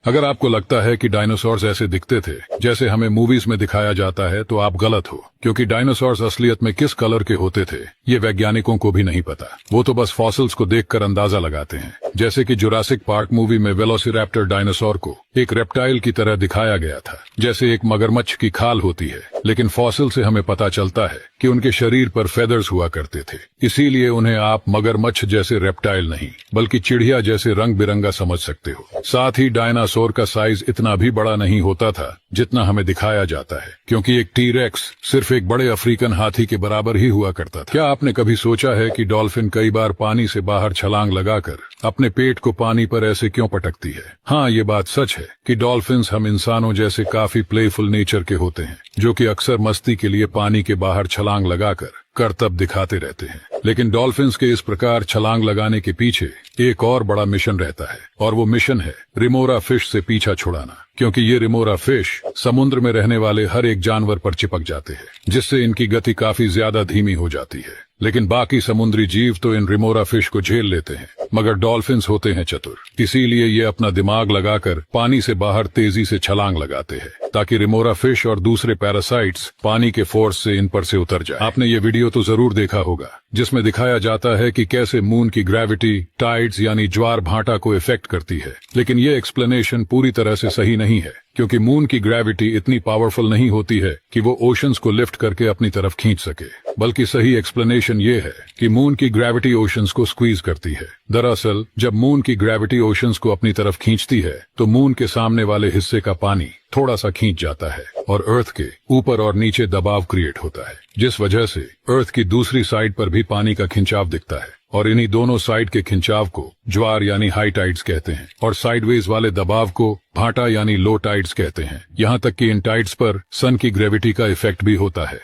अगर आपको लगता है कि डायनासोर्स ऐसे दिखते थे जैसे हमें मूवीज में दिखाया जाता है तो आप गलत हो, क्योंकि डायनासोर्स असलियत में किस कलर के होते थे ये वैज्ञानिकों को भी नहीं पता। वो तो बस फॉसिल्स को देखकर अंदाजा लगाते हैं। जैसे कि जुरासिक पार्क मूवी में वेलोसिरैप्टर डायनासोर को एक रेप्टाइल की तरह दिखाया गया था, जैसे एक मगरमच्छ की खाल होती है, लेकिन फॉसिल से हमें पता चलता है कि उनके शरीर पर फेदर्स हुआ करते थे। इसीलिए उन्हें आप मगरमच्छ जैसे रेप्टाइल नहीं बल्कि चिड़िया जैसे रंग बिरंगा समझ सकते हो। साथ ही डायनासोर का साइज इतना भी बड़ा नहीं होता था जितना हमें दिखाया जाता है, क्योंकि एक टी-रेक्स सिर्फ एक बड़े अफ्रीकन हाथी के बराबर ही हुआ करता था। क्या आपने कभी सोचा है कि डॉल्फिन कई बार पानी से बाहर छलांग लगाकर अपने पेट को पानी पर ऐसे क्यों पटकती है? हाँ, ये बात सच है कि डॉल्फिन्स हम इंसानों जैसे काफी प्लेफुल नेचर के होते हैं, जो कि अक्सर मस्ती के लिए पानी के बाहर छलांग लगाकर करतब दिखाते रहते हैं। लेकिन डॉल्फिन्स के इस प्रकार छलांग लगाने के पीछे एक और बड़ा मिशन रहता है, और वो मिशन है रिमोरा फिश से पीछा छुड़ाना। क्योंकि ये रिमोरा फिश समुद्र में रहने वाले हर एक जानवर पर चिपक जाते हैं, जिससे इनकी गति काफी ज्यादा धीमी हो जाती है। लेकिन बाकी समुद्री जीव तो इन रिमोरा फिश को झेल लेते हैं, मगर डॉल्फिन्स होते हैं चतुर। इसीलिए ये अपना दिमाग लगाकर पानी से बाहर तेजी से छलांग लगाते हैं, ताकि रिमोरा फिश और दूसरे पैरासाइट्स पानी के फोर्स से इन पर से उतर जाए। आपने ये वीडियो तो जरूर देखा होगा जिसमें दिखाया जाता है कि कैसे मून की ग्रेविटी टाइड्स यानी ज्वार भाटा को इफेक्ट करती है। लेकिन ये एक्सप्लेनेशन पूरी तरह से सही नहीं है, क्योंकि मून की ग्रेविटी इतनी पावरफुल नहीं होती है कि वो ओशंस को लिफ्ट करके अपनी तरफ खींच सके। बल्कि सही एक्सप्लेनेशन ये है कि मून की ग्रेविटी ओशंस को स्क्वीज करती है। दरअसल जब मून की ग्रेविटी ओशंस को अपनी तरफ खींचती है तो मून के सामने वाले हिस्से का पानी थोड़ा सा खींच जाता है और अर्थ के ऊपर और नीचे दबाव क्रिएट होता है, जिस वजह से अर्थ की दूसरी साइड पर भी पानी का खिंचाव दिखता है। और इन्हीं दोनों साइड के खिंचाव को ज्वार यानी हाई टाइड्स कहते हैं, और साइडवेज वाले दबाव को भाटा यानी लो टाइड्स कहते हैं। यहाँ तक कि इन टाइड्स पर सन की ग्रेविटी का इफेक्ट भी होता है।